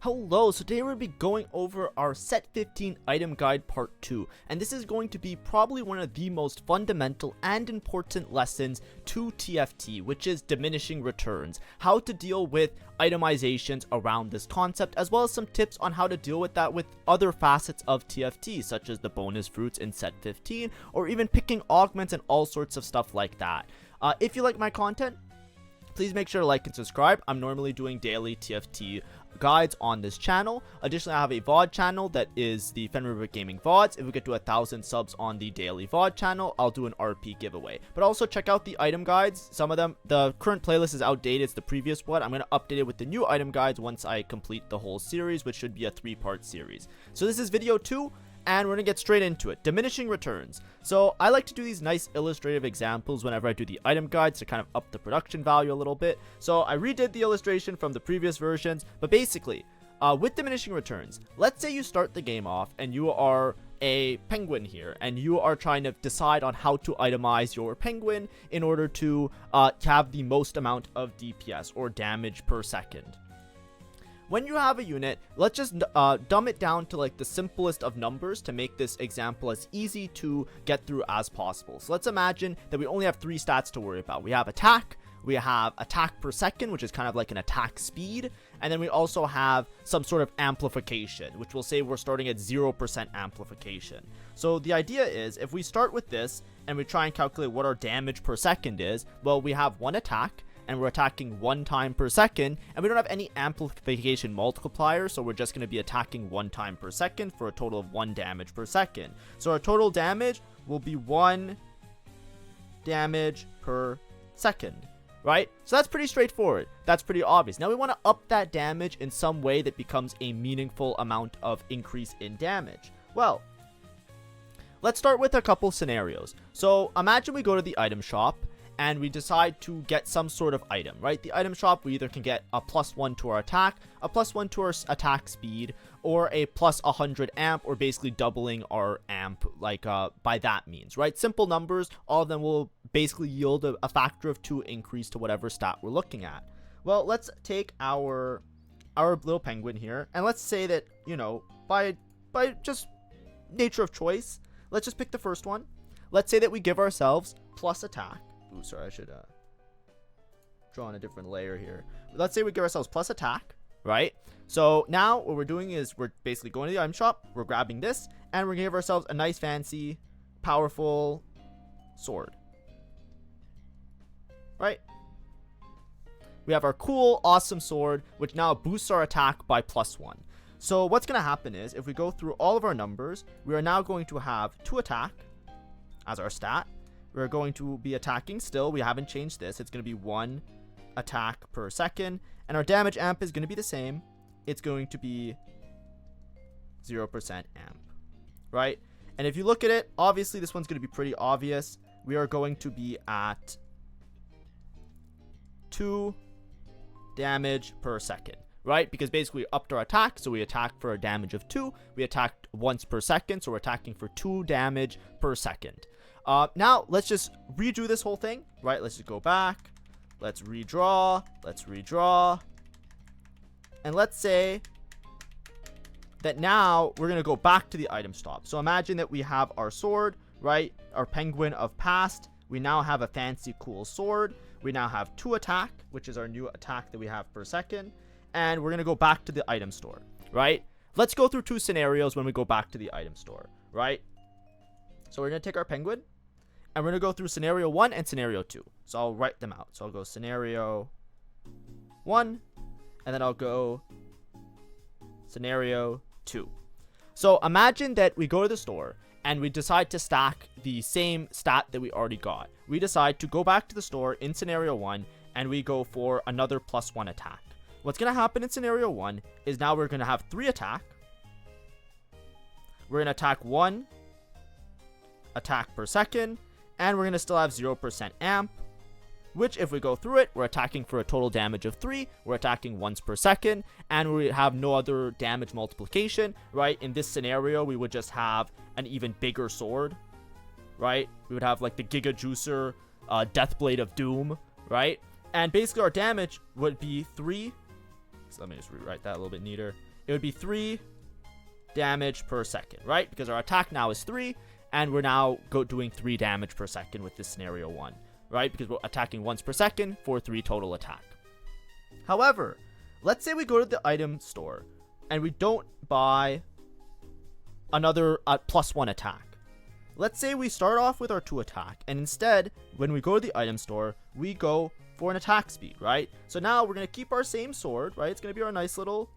Hello, so today we're going to be going over our Set 15 Item Guide Part 2, and this is going to be probably one of the most fundamental and important lessons to TFT, which is diminishing returns, how to deal with itemizations around this concept, as well as some tips on how to deal with that with other facets of TFT, such as the bonus fruits in Set 15, or even picking augments and all sorts of stuff like that. If you like my content, please make sure to like and subscribe. I'm normally doing daily TFT guides on this channel. Additionally, I have a VOD channel that is the Fen River Gaming VODs. If we get to 1,000 subs on the daily VOD channel, I'll do an RP giveaway. But also check out the item guides. Some of them, the current playlist is outdated. It's the previous one. I'm going to update it with the new item guides once I complete the whole series, which should be a 3-part series. So this is video 2. And we're going to get straight into it. Diminishing returns. So I like to do these nice illustrative examples whenever I do the item guides to kind of up the production value a little bit. So I redid the illustration from the previous versions. But basically, with diminishing returns, let's say you start the game off and you are a penguin here. And you are trying to decide on how to itemize your penguin in order to have the most amount of DPS or damage per second. When you have a unit, let's just dumb it down to like the simplest of numbers to make this example as easy to get through as possible. So let's imagine that we only have 3 stats to worry about. We have attack, we have attack per second, which is kind of like an attack speed, and then we also have some sort of amplification, which will say we're starting at 0% amplification. So the idea is, if we start with this and we try and calculate what our damage per second is, well, we have 1 attack, and we're attacking 1 time per second, and we don't have any amplification multiplier, so we're just going to be attacking 1 time per second for a total of 1 damage per second. So our total damage will be 1 damage per second, right? So that's pretty straightforward. That's pretty obvious. Now we want to up that damage in some way that becomes a meaningful amount of increase in damage. Well, let's start with a couple scenarios. So imagine we go to the item shop, and we decide to get some sort of item, right? The item shop, we either can get a +1 to our attack, a +1 to our attack speed, or a +100 amp, or basically doubling our amp, like by that means, right? Simple numbers, all of them will basically yield a factor of 2 increase to whatever stat we're looking at. Well, let's take our little penguin here, and let's say that, you know, by just nature of choice, let's just pick the first one. Let's say that we give ourselves plus attack. Ooh, sorry, I should draw on a different layer here. Let's say we give ourselves plus attack, right? So now what we're doing is we're basically going to the item shop, we're grabbing this, and we're going to give ourselves a nice, fancy, powerful sword, right? We have our cool, awesome sword, which now boosts our attack by +1. So what's going to happen is, if we go through all of our numbers, we are now going to have 2 attack as our stat. We're going to be attacking still. We haven't changed this. It's going to be 1 attack per second. And our damage amp is going to be the same. It's going to be 0% amp, right? And if you look at it, obviously this one's going to be pretty obvious. We are going to be at 2 damage per second, right? Because basically we upped our attack, so we attack for a damage of 2. We attacked once per second, so we're attacking for 2 damage per second. Now, let's just redo this whole thing, right? Let's just go back. Let's redraw. And let's say that now we're going to go back to the item shop. So imagine that we have our sword, right? Our penguin of past. We now have a fancy, cool sword. We now have 2 attack, which is our new attack that we have per second. And we're going to go back to the item store, right? Let's go through 2 scenarios when we go back to the item store, right? So we're going to take our penguin, and we're going to go through scenario 1 and scenario 2. So I'll write them out. So I'll go scenario 1, and then I'll go scenario 2. So imagine that we go to the store, and we decide to stack the same stat that we already got. We decide to go back to the store in scenario 1, and we go for another +1 attack. What's going to happen in scenario 1 is now we're going to have 3 attack. We're going to attack 1 attack per second, and we're going to still have 0% amp, which if we go through it, we're attacking for a total damage of 3, we're attacking once per second, and we have no other damage multiplication, right? In this scenario, we would just have an even bigger sword, right? We would have like the Giga Juicer Deathblade of Doom, right? And basically our damage would be 3 let me just rewrite that a little bit neater. It would be 3 damage per second, right? Because our attack now is 3, and we're now doing 3 damage per second with this scenario 1, right? Because we're attacking once per second for 3 total attack. However, let's say we go to the item store and we don't buy another +1 attack. Let's say we start off with our 2 attack, and instead, when we go to the item store, we go for an attack speed, right? So now we're going to keep our same sword, right? It's going to be our nice little,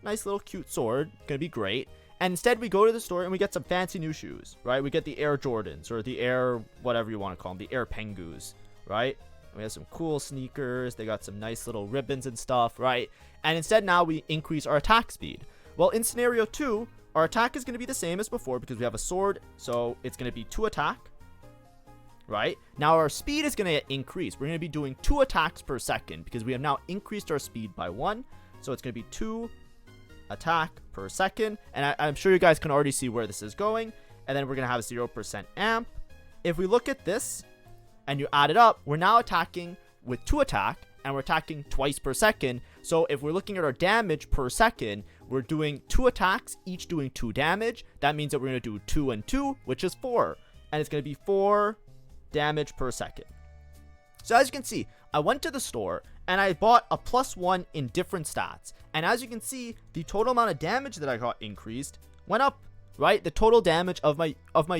nice little cute sword. It's going to be great. And instead, we go to the store and we get some fancy new shoes, right? We get the Air Jordans, or the Air, whatever you want to call them, the Air Pengus, right? We have some cool sneakers. They got some nice little ribbons and stuff, right? And instead, now we increase our attack speed. Well, in scenario 2, our attack is going to be the same as before because we have a sword, so it's going to be 2 attack, right? Now our speed is going to increase. We're going to be doing 2 attacks per second because we have now increased our speed by 1. So it's going to be 2 attack per second. And I'm sure you guys can already see where this is going. And then we're going to have 0% amp. If we look at this and you add it up, we're now attacking with 2 attack, and we're attacking twice per second. So if we're looking at our damage per second, we're doing 2 attacks, each doing 2 damage. That means that we're going to do 2 and 2, which is 4. And it's going to be 4 damage per second. So as you can see, I went to the store and I bought a +1 in different stats. And as you can see, the total amount of damage that I got increased went up, right? The total damage of my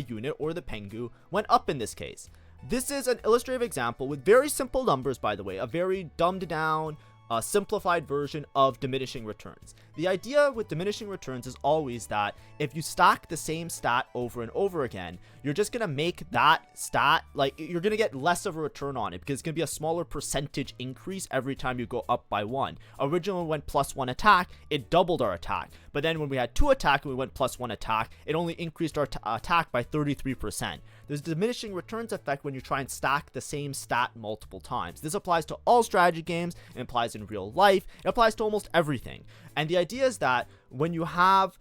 unit, or the Pengu, went up in this case. This is an illustrative example with very simple numbers, by the way, a very dumbed down, simplified version of diminishing returns. The idea with diminishing returns is always that if you stack the same stat over and over again, you're just going to make that stat, like, you're going to get less of a return on it because it's going to be a smaller percentage increase every time you go up by 1. Originally, when we went +1 attack, it doubled our attack. But then when we had 2 attack and we went +1 attack, it only increased our attack by 33%. There's a diminishing returns effect when you try and stack the same stat multiple times. This applies to all strategy games. It applies in real life. It applies to almost everything. And the idea is that when you have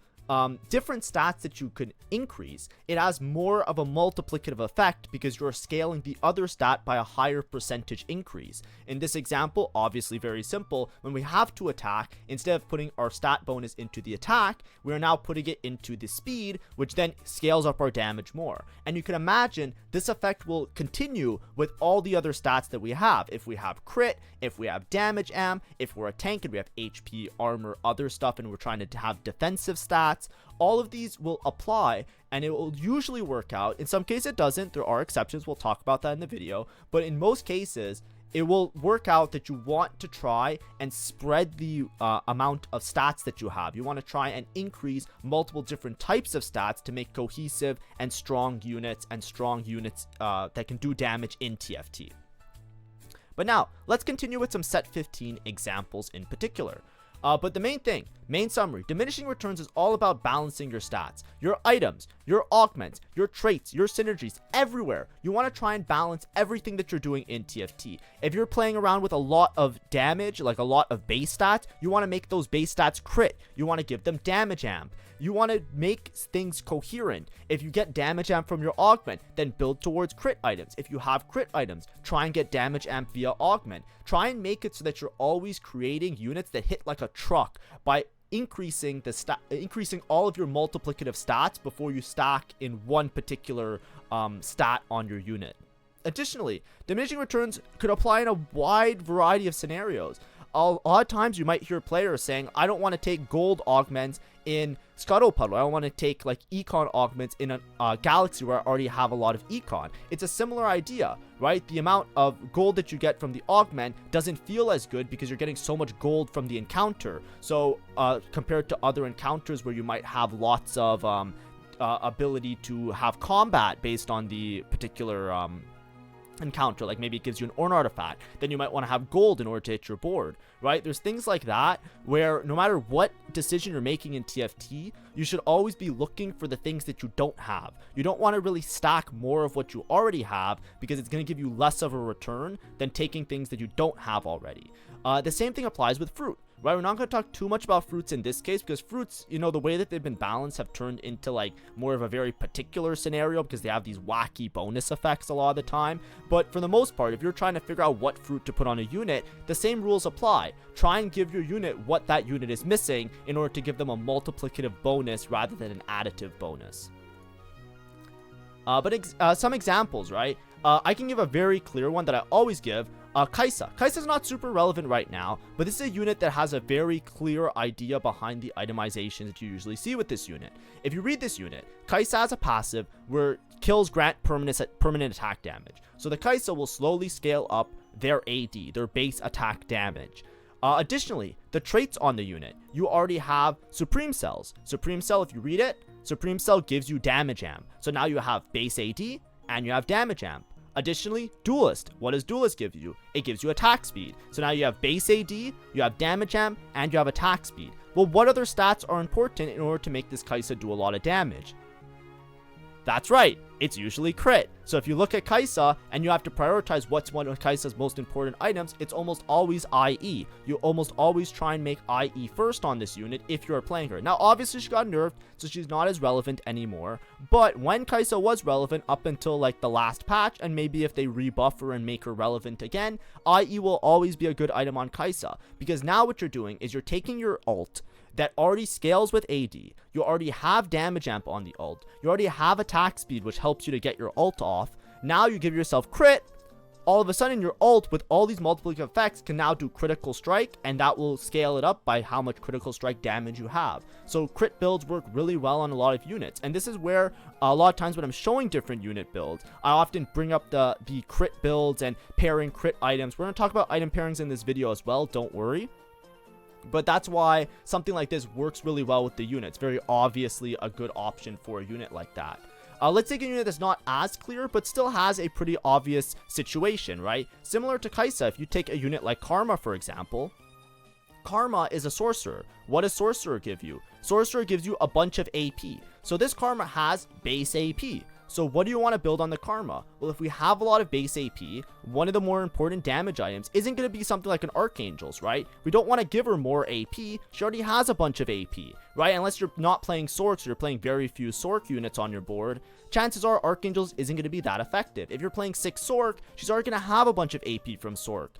different stats that you can increase, it has more of a multiplicative effect because you're scaling the other stat by a higher percentage increase. In this example, obviously very simple, when we have to attack, instead of putting our stat bonus into the attack, we are now putting it into the speed, which then scales up our damage more. And you can imagine this effect will continue with all the other stats that we have. If we have crit, if we have damage amp, if we're a tank and we have HP, armor, other stuff, and we're trying to have defensive stats, all of these will apply, and it will usually work out. In some cases it doesn't. There are exceptions. We'll talk about that in the video. But in most cases, it will work out that you want to try and spread the amount of stats that you have. You want to try and increase multiple different types of stats to make cohesive and strong units that can do damage in TFT. But now, let's continue with some set 15 examples in particular. But the main summary, diminishing returns is all about balancing your stats, your items, your augments, your traits, your synergies, everywhere. You want to try and balance everything that you're doing in TFT. If you're playing around with a lot of damage, like a lot of base stats, you want to make those base stats crit. You want to give them damage amp. You want to make things coherent. If you get damage amp from your augment, then build towards crit items. If you have crit items, try and get damage amp via augment. Try and make it so that you're always creating units that hit like a truck by increasing all of your multiplicative stats before you stack in one particular stat on your unit. Additionally, diminishing returns could apply in a wide variety of scenarios. A lot of times you might hear players saying, I don't want to take gold augments in Scuttle Puddle. I don't want to take like econ augments in a galaxy where I already have a lot of econ. It's a similar idea, right? The amount of gold that you get from the augment doesn't feel as good because you're getting so much gold from the encounter. So compared to other encounters where you might have lots of ability to have combat based on the particular encounter, like maybe it gives you an Orn artifact, then you might want to have gold in order to hit your board, right? There's things like that where no matter what decision you're making in TFT, you should always be looking for the things that you don't have. You don't want to really stack more of what you already have because it's going to give you less of a return than taking things that you don't have already. The same thing applies with fruit, right? We're not going to talk too much about fruits in this case, because fruits, you know, the way that they've been balanced have turned into like more of a very particular scenario, because they have these wacky bonus effects a lot of the time. But for the most part, if you're trying to figure out what fruit to put on a unit, the same rules apply. Try and give your unit what that unit is missing in order to give them a multiplicative bonus rather than an additive bonus. Some examples, right? I can give a very clear one that I always give. Kaisa. Kaisa is not super relevant right now, but this is a unit that has a very clear idea behind the itemization that you usually see with this unit. If you read this unit, Kaisa has a passive where kills grant permanent attack damage. So the Kaisa will slowly scale up their AD, their base attack damage. Additionally, the traits on the unit, you already have Supreme Cells. Supreme Cell, if you read it, Supreme Cell gives you damage amp. So now you have base AD and you have damage amp. Additionally, Duelist. What does Duelist give you? It gives you attack speed. So now you have base AD, you have damage amp, and you have attack speed. Well, what other stats are important in order to make this Kaisa do a lot of damage? That's right, it's usually crit. So if you look at Kaisa and you have to prioritize what's one of Kaisa's most important items, it's almost always IE. You almost always try and make IE first on this unit if you're playing her. Now obviously she got nerfed, so she's not as relevant anymore, but when Kaisa was relevant up until like the last patch, and maybe if they rebuff her and make her relevant again, IE will always be a good item on Kaisa, because now what you're doing is you're taking your ult that already scales with AD, you already have damage amp on the ult, you already have attack speed which helps you to get your ult off, now you give yourself crit, all of a sudden your ult with all these multiplicative effects can now do critical strike, and that will scale it up by how much critical strike damage you have. So crit builds work really well on a lot of units, and this is where a lot of times when I'm showing different unit builds, I often bring up the crit builds and pairing crit items. We're going to talk about item pairings in this video as well, don't worry. But that's why something like this works really well with the unit. It's very obviously a good option for a unit like that. Let's take a unit that's not as clear, but still has a pretty obvious situation, right? Similar to Kaisa, if you take a unit like Karma, for example, Karma is a sorcerer. What does sorcerer give you? Sorcerer gives you a bunch of AP. So this Karma has base AP. So what do you want to build on the Karma? Well, if we have a lot of base AP, one of the more important damage items isn't going to be something like an Archangel's, right? We don't want to give her more AP. She already has a bunch of AP, right? Unless you're not playing Sorc, or you're playing very few Sorc units on your board, chances are Archangel's isn't going to be that effective. If you're playing 6 Sorc, she's already going to have a bunch of AP from Sorc.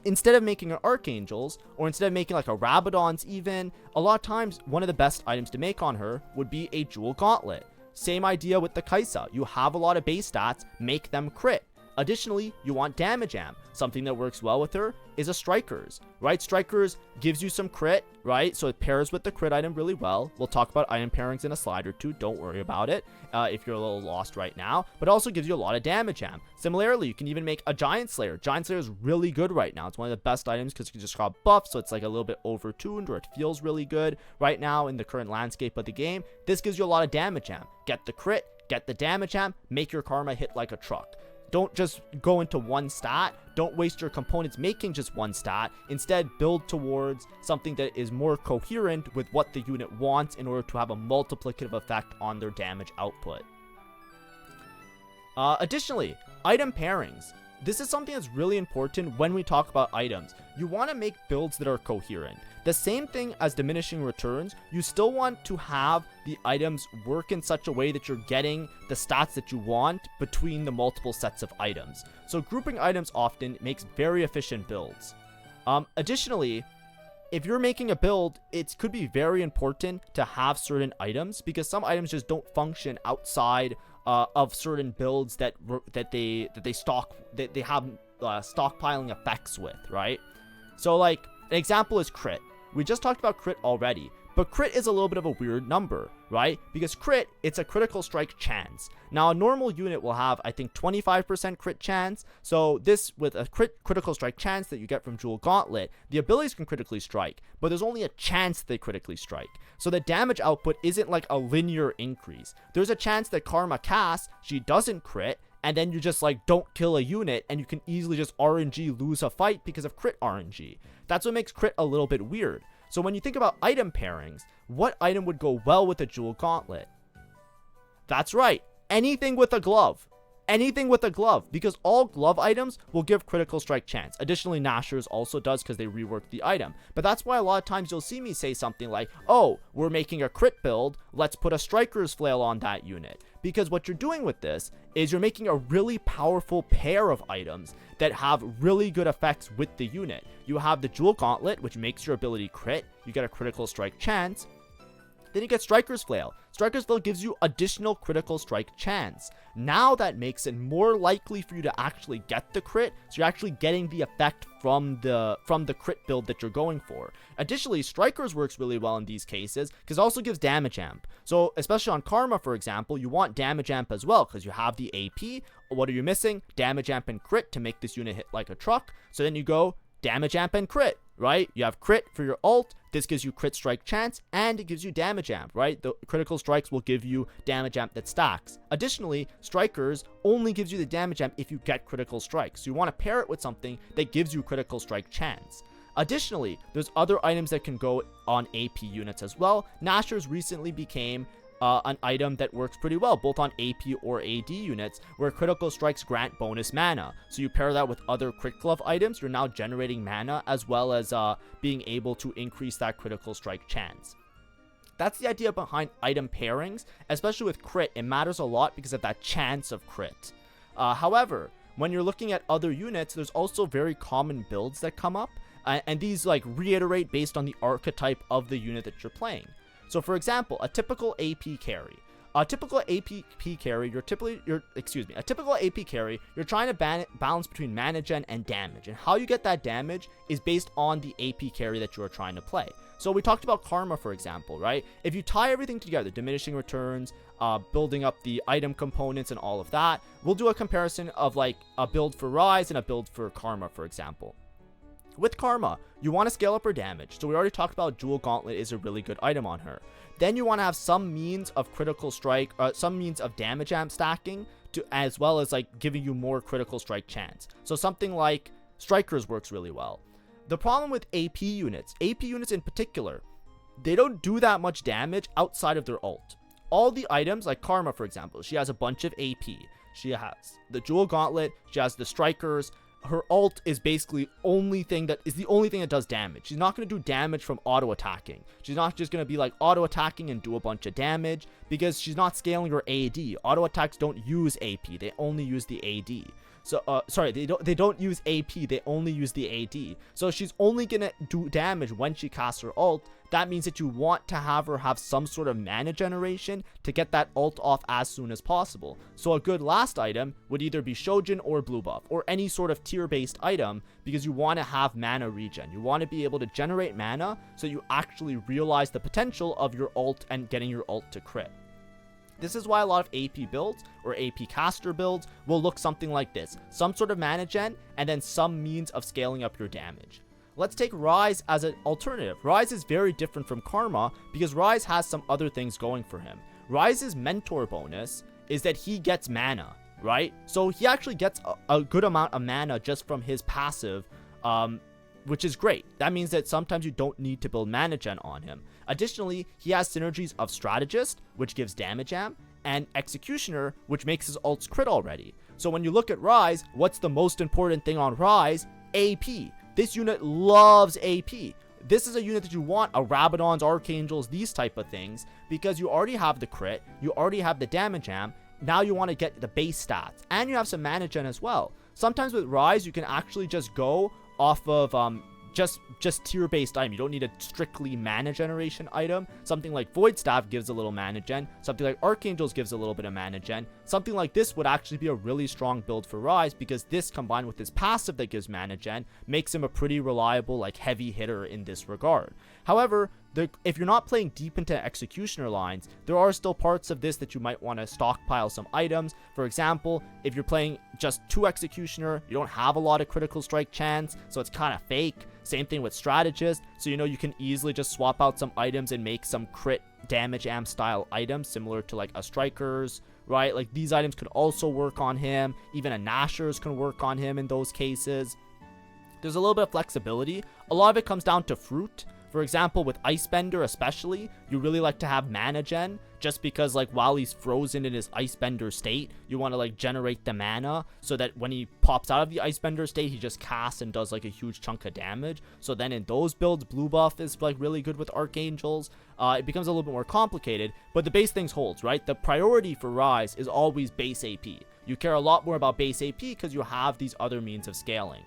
Instead of making an Archangel's, or instead of making like a Rabadon's even, a lot of times one of the best items to make on her would be a Jewel Gauntlet. Same idea with the Kaisa. You have a lot of base stats, make them crit. Additionally, you want damage amp. Something that works well with her is a Strikers, right? Strikers gives you some crit, right? So it pairs with the crit item really well. We'll talk about item pairings in a slide or two. Don't worry about it if you're a little lost right now. But also gives you a lot of damage amp. Similarly, you can even make a Giant Slayer. Giant Slayer is really good right now. It's one of the best items because you just got buffed, so it's like a little bit overtuned, or it feels really good right now in the current landscape of the game. This gives you a lot of damage amp. Get the crit, get the damage amp, make your Karma hit like a truck. Don't just go into one stat. Don't waste your components making just one stat. Instead, build towards something that is more coherent with what the unit wants in order to have a multiplicative effect on their damage output. Additionally, item pairings. This is something that's really important when we talk about items. You want to make builds that are coherent. The same thing as diminishing returns, you still want to have the items work in such a way that you're getting the stats that you want between the multiple sets of items. So grouping items often makes very efficient builds. Additionally, if you're making a build, it could be very important to have certain items, because some items just don't function outside of certain builds that they have stockpiling effects with, right? So like an example is crit. We just talked about crit already, but crit is a little bit of a weird number, right? Because crit, it's a critical strike chance. Now a normal unit will have, I think, 25% crit chance. So this, with a critical strike chance that you get from Jewel Gauntlet, the abilities can critically strike, but there's only a chance they critically strike. So the damage output isn't like a linear increase. There's a chance that Karma casts, she doesn't crit, and then you just like don't kill a unit, and you can easily just RNG lose a fight because of crit RNG. That's what makes crit a little bit weird. So when you think about item pairings, what item would go well with a Jewel Gauntlet? That's right, anything with a glove. anything with a glove, because all glove items will give critical strike chance. Additionally, Nashers also does because they rework the item. But that's why a lot of times you'll see me say something like, oh, we're making a crit build, let's put a striker's flail on that unit. Because what you're doing with this is you're making a really powerful pair of items that have really good effects with the unit. You have the Jewel Gauntlet, which makes your ability crit. You get a critical strike chance. Then you get Striker's Flail. Striker's Flail gives you additional critical strike chance. Now that makes it more likely for you to actually get the crit, so you're actually getting the effect from the crit build that you're going for. Additionally, Strikers works really well in these cases because it also gives damage amp. So especially on Karma, for example, you want damage amp as well because you have the AP. What are you missing? Damage amp and crit to make this unit hit like a truck. So then you go damage amp and crit, right? You have crit for your ult. This gives you crit strike chance, and it gives you damage amp, right? The critical strikes will give you damage amp that stacks. Additionally, Strikers only gives you the damage amp if you get critical strikes. So you want to pair it with something that gives you critical strike chance. Additionally, there's other items that can go on AP units as well. Nashers recently became an item that works pretty well both on AP or AD units, where critical strikes grant bonus mana. So you pair that with other crit glove items, you're now generating mana as well as being able to increase that critical strike chance. That's the idea behind item pairings. Especially with crit, it matters a lot because of that chance of crit. However, when you're looking at other units, there's also very common builds that come up, and these like reiterate based on the archetype of the unit that you're playing. So for example, a typical AP carry. A typical AP carry, you're trying to balance between mana gen and damage. And how you get that damage is based on the AP carry that you are trying to play. So we talked about Karma, for example, right? If you tie everything together, diminishing returns, building up the item components and all of that, we'll do a comparison of like a build for Rise and a build for Karma, for example. With Karma, you want to scale up her damage. So we already talked about Jewel Gauntlet is a really good item on her. Then you want to have some means of critical strike, some means of damage amp stacking, as well as like giving you more critical strike chance. So something like Strikers works really well. The problem with AP units in particular, they don't do that much damage outside of their ult. All the items, like Karma for example, she has a bunch of AP. She has the Jewel Gauntlet, she has the Strikers. Her ult is basically the only thing that does damage. She's not going to do damage from auto attacking. She's not just going to be like auto attacking and do a bunch of damage because she's not scaling her AD. Auto attacks don't use AP. They only use the AD. So they don't use AP. They only use the AD. So she's only going to do damage when she casts her ult. That means that you want to have her have some sort of mana generation to get that ult off as soon as possible. So a good last item would either be Shojin or Blue Buff or any sort of tier-based item because you want to have mana regen. You want to be able to generate mana so you actually realize the potential of your ult and getting your ult to crit. This is why a lot of AP builds or AP caster builds will look something like this. Some sort of mana gen and then some means of scaling up your damage. Let's take Rise as an alternative. Rise is very different from Karma because Rise has some other things going for him. Rise's mentor bonus is that he gets mana, right? So he actually gets a good amount of mana just from his passive, which is great. That means that sometimes you don't need to build mana gen on him. Additionally, he has synergies of Strategist, which gives damage amp, and Executioner, which makes his ults crit already. So when you look at Rise, what's the most important thing on Rise? AP. This unit loves AP. This is a unit that you want, Rabadons, Archangels, these type of things, because you already have the crit, you already have the damage amp, now you want to get the base stats, and you have some mana gen as well. Sometimes with Rise, you can actually just go off of just tier-based item. You don't need a strictly mana generation item. Something like Void Staff gives a little mana gen. Something like Archangels gives a little bit of mana gen. Something like this would actually be a really strong build for Rise because this combined with his passive that gives mana gen makes him a pretty reliable like heavy hitter in this regard. However, if you're not playing deep into Executioner lines, there are still parts of this that you might want to stockpile some items. For example, if you're playing just 2 Executioner, you don't have a lot of critical strike chance, so it's kind of fake. Same thing with Strategist, so you can easily just swap out some items and make some crit damage amp style items similar to like a Strikers, right? Like these items could also work on him. Even a Nashers can work on him in those cases. There's a little bit of flexibility. A lot of it comes down to fruit. For example, with Icebender especially, you really like to have mana gen, just because like while he's frozen in his Icebender state, you want to like generate the mana so that when he pops out of the Icebender state, he just casts and does like a huge chunk of damage. So then in those builds, blue buff is like really good with Archangels. It becomes a little bit more complicated, but the base things holds, right? The priority for Rise is always base AP. You care a lot more about base AP because you have these other means of scaling.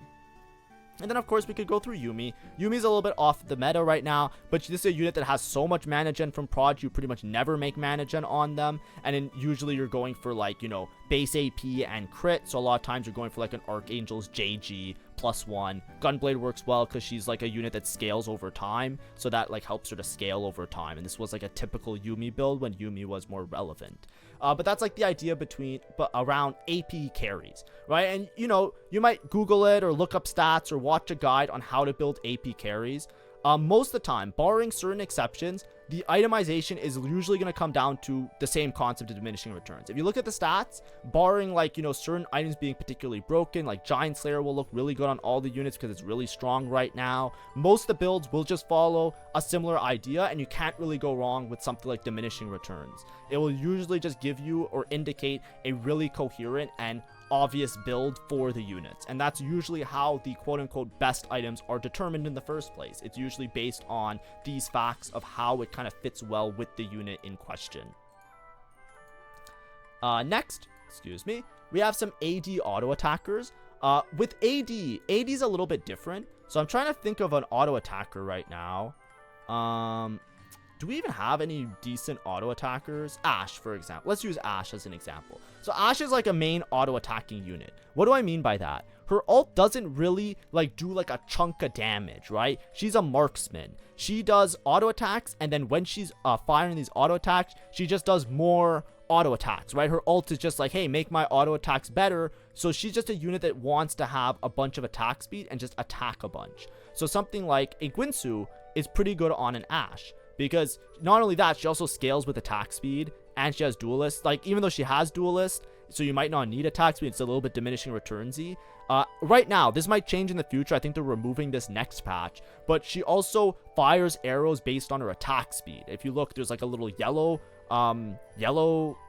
And then, of course, we could go through Yuumi. Yuumi's a little bit off the meta right now, but this is a unit that has so much mana gen from Prod, you pretty much never make mana gen on them. And then usually you're going for, like, you know, base AP and crit. So a lot of times you're going for, like, an Archangel's JG +1. Gunblade works well because she's, like, a unit that scales over time. So that, like, helps her to scale over time. And this was, like, a typical Yuumi build when Yuumi was more relevant. But that's like the idea around AP carries, right? And you know, you might Google it or look up stats or watch a guide on how to build AP carries. Most of the time, barring certain exceptions, the itemization is usually going to come down to the same concept of diminishing returns. If you look at the stats, barring like, you know, certain items being particularly broken, like Giant Slayer will look really good on all the units because it's really strong right now. Most of the builds will just follow a similar idea, and you can't really go wrong with something like diminishing returns. It will usually just give you or indicate a really coherent and obvious build for the units, and that's usually how the quote-unquote best items are determined in the first place. It's usually based on these facts of how it kind of fits well with the unit in question. Next, we have some AD auto attackers. With AD's a little bit different, so I'm trying to think of an auto attacker right now. Do we even have any decent auto attackers? Ashe, for example. Let's use Ashe as an example. So Ashe is like a main auto attacking unit. What do I mean by that? Her ult doesn't really like do like a chunk of damage, right? She's a marksman. She does auto attacks, and then when she's firing these auto attacks, she just does more auto attacks, right? Her ult is just like, hey, make my auto attacks better. So she's just a unit that wants to have a bunch of attack speed and just attack a bunch. So something like a Guinsoo is pretty good on an Ashe, because not only that, she also scales with attack speed, and she has duelist. Like, even though she has duelist, so you might not need attack speed, it's a little bit diminishing returnsy. Right now, this might change in the future. I think they're removing this next patch, but she also fires arrows based on her attack speed. If you look, there's like a little yellow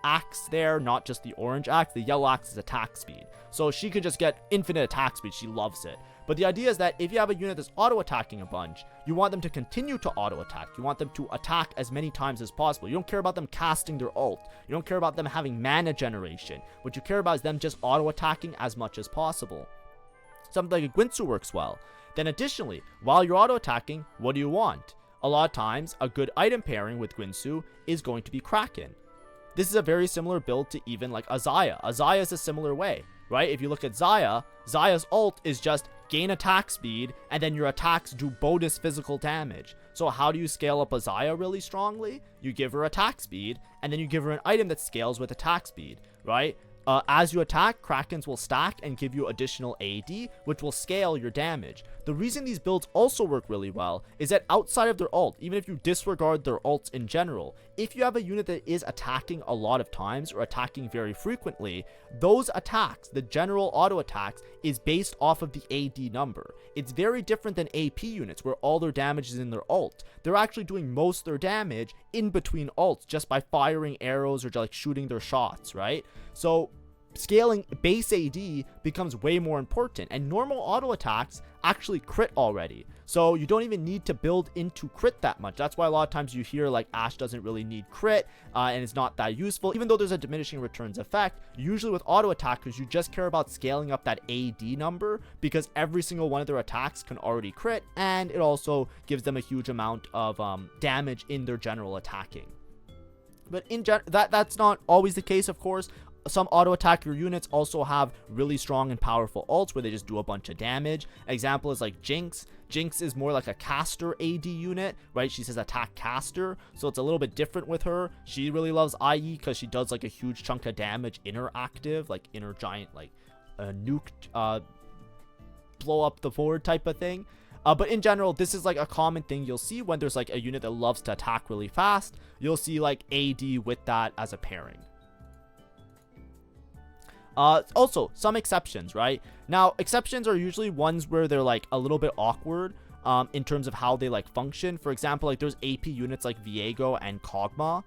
axe there, not just the orange axe. The yellow axe is attack speed, so she could just get infinite attack speed. She loves it. But the idea is that if you have a unit that's auto attacking a bunch, you want them to continue to auto attack. You want them to attack as many times as possible. You don't care about them casting their ult. You don't care about them having mana generation. What you care about is them just auto attacking as much as possible. Something like a Guinsoo works well. Then additionally, while you're auto attacking, what do you want? A lot of times, a good item pairing with Guinsoo is going to be Kraken. This is a very similar build to even like a Xayah. A Xayah is a similar way, right? If you look at Xayah's ult is just gain attack speed, and then your attacks do bonus physical damage. So how do you scale up a Xayah really strongly? You give her attack speed, and then you give her an item that scales with attack speed, right? As you attack, Krakens will stack and give you additional AD, which will scale your damage. The reason these builds also work really well is that outside of their ult, even if you disregard their ults in general, if you have a unit that is attacking a lot of times or attacking very frequently, those attacks, the general auto attacks, is based off of the AD number. It's very different than AP units where all their damage is in their ult. They're actually doing most of their damage in between ults just by firing arrows or just like shooting their shots, right? So scaling base AD becomes way more important, and normal auto attacks actually crit already, so you don't even need to build into crit that much. That's why a lot of times you hear like Ashe doesn't really need crit, and it's not that useful, even though there's a diminishing returns effect. Usually with auto attackers, you just care about scaling up that AD number, because every single one of their attacks can already crit, and it also gives them a huge amount of damage in their general attacking. But in that's not always the case, of course. Some auto attacker units also have really strong and powerful ults where they just do a bunch of damage. Example is like Jinx. Jinx is more like a caster AD unit, right? She says attack caster, so it's a little bit different with her. She really loves IE because she does like a huge chunk of damage in her active, like in her giant like nuke blow up the board type of thing. But in general, this is like a common thing you'll see when there's like a unit that loves to attack really fast. You'll see like AD with that as a pairing. Also, some exceptions, right? Now, exceptions are usually ones where they're like a little bit awkward. in terms of how they like function. For example, like there's AP units like Viego and Kog'Maw.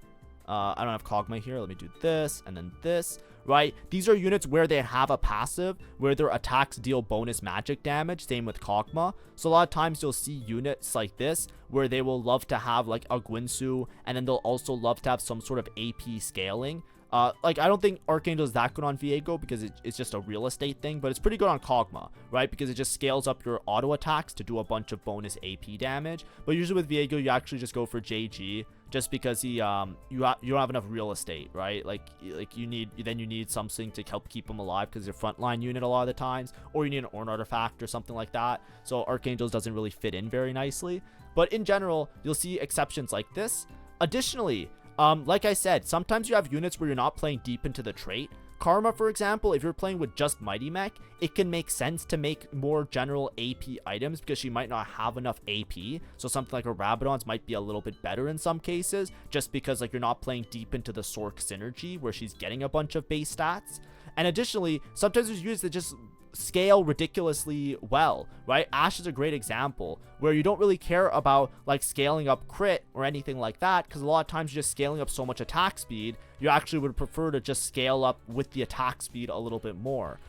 I don't have Kog'Maw here. Let me do this and then this, right? These are units where they have a passive where their attacks deal bonus magic damage. Same with Kog'Maw. So a lot of times you'll see units like this where they will love to have like a Guinsoo, and then they'll also love to have some sort of AP scaling. Like I don't think Archangel is that good on Viego because it's just a real estate thing, but it's pretty good on Kog'Maw, right? Because it just scales up your auto attacks to do a bunch of bonus AP damage. But usually with Viego, you actually just go for JG, just because he you don't have enough real estate, right? Like you need something to help keep him alive because your frontline unit a lot of the times, or you need an Ornn artifact or something like that. So Archangels doesn't really fit in very nicely. But in general, you'll see exceptions like this. Additionally, like I said, sometimes you have units where you're not playing deep into the trait. Karma, for example, if you're playing with just Mighty Mech, it can make sense to make more general AP items because she might not have enough AP. So something like a Rabadon's might be a little bit better in some cases, just because like you're not playing deep into the Sork synergy where she's getting a bunch of base stats. And additionally, sometimes there's units that just scale ridiculously well, right? Ashe is a great example where you don't really care about like scaling up crit or anything like that, because a lot of times you're just scaling up so much attack speed, you actually would prefer to just scale up with the attack speed a little bit more.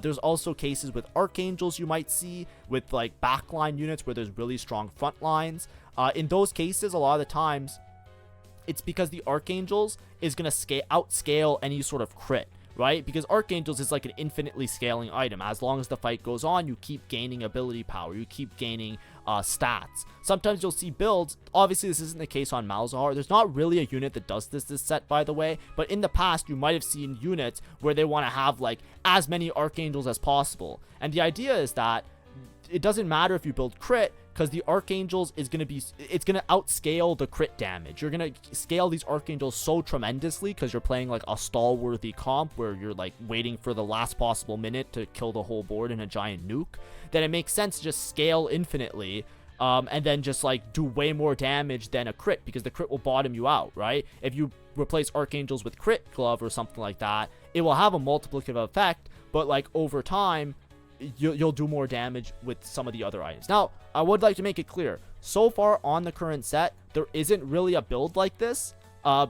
There's also cases with Archangels you might see with like backline units where there's really strong front lines. In those cases, a lot of the times it's because the Archangels is going to outscale any sort of crit, right? Because Archangels is like an infinitely scaling item. As long as the fight goes on, you keep gaining ability power, you keep gaining stats. Sometimes you'll see builds, obviously this isn't the case on Malzahar, there's not really a unit that does this set, by the way, but in the past you might have seen units where they want to have like as many Archangels as possible. And the idea is that it doesn't matter if you build crit, because the Archangels is going to be, it's going to outscale the crit damage. You're going to scale these Archangels so tremendously because you're playing like a stall-worthy comp where you're like waiting for the last possible minute to kill the whole board in a giant nuke, that it makes sense to just scale infinitely and then just like do way more damage than a crit, because the crit will bottom you out, right? If you replace Archangels with Crit Glove or something like that, it will have a multiplicative effect, but like over time, you'll do more damage with some of the other items. Now, I would like to make it clear, so far on the current set, there isn't really a build like this,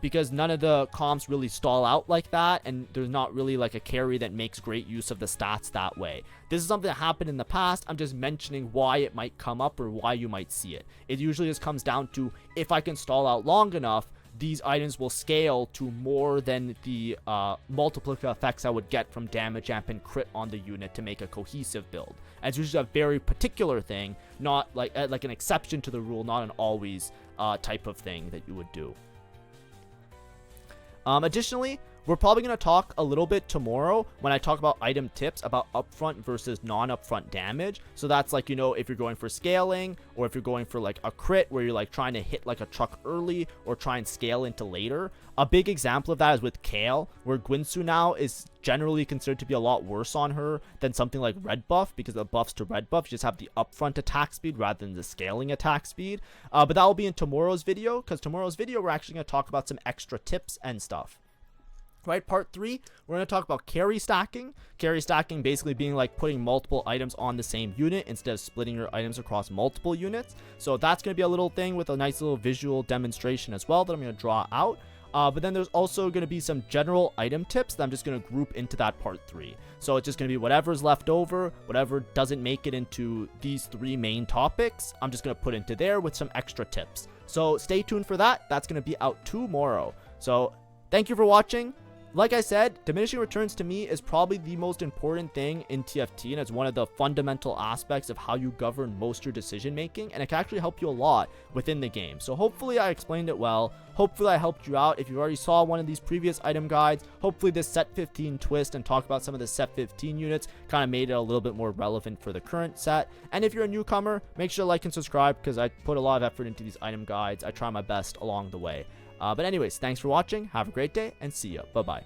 because none of the comps really stall out like that, and there's not really like a carry that makes great use of the stats that way. This is something that happened in the past. I'm just mentioning why it might come up or why you might see it. It usually just comes down to, if I can stall out long enough, these items will scale to more than the multiplicative effects I would get from damage amp and crit on the unit to make a cohesive build. And it's usually a very particular thing, not like an exception to the rule, not an always type of thing that you would do. Additionally, we're probably going to talk a little bit tomorrow when I talk about item tips about upfront versus non-upfront damage. So that's like, you know, if you're going for scaling, or if you're going for like a crit where you're like trying to hit like a truck early or try and scale into later. A big example of that is with Kale, where Guinsoo now is generally considered to be a lot worse on her than something like Red Buff, because the buffs to Red Buff, you just have the upfront attack speed rather than the scaling attack speed. But that will be in tomorrow's video, because tomorrow's video we're actually going to talk about some extra tips and stuff. Right, part 3, we're going to talk about carry stacking. Carry stacking basically being like putting multiple items on the same unit instead of splitting your items across multiple units. So that's going to be a little thing with a nice little visual demonstration as well that I'm going to draw out. But then there's also going to be some general item tips that I'm just going to group into that part 3. So it's just going to be whatever's left over, whatever doesn't make it into these 3 main topics, I'm just going to put into there with some extra tips. So stay tuned for that. That's going to be out tomorrow. So thank you for watching. Like I said, diminishing returns to me is probably the most important thing in TFT, and it's one of the fundamental aspects of how you govern most of your decision making, and it can actually help you a lot within the game. So hopefully I explained it well. Hopefully I helped you out. If you already saw one of these previous item guides, hopefully this set 15 twist and talk about some of the set 15 units kind of made it a little bit more relevant for the current set. And if you're a newcomer, make sure to like and subscribe, because I put a lot of effort into these item guides. I try my best along the way. But anyways, thanks for watching. Have a great day and see ya. Bye-bye.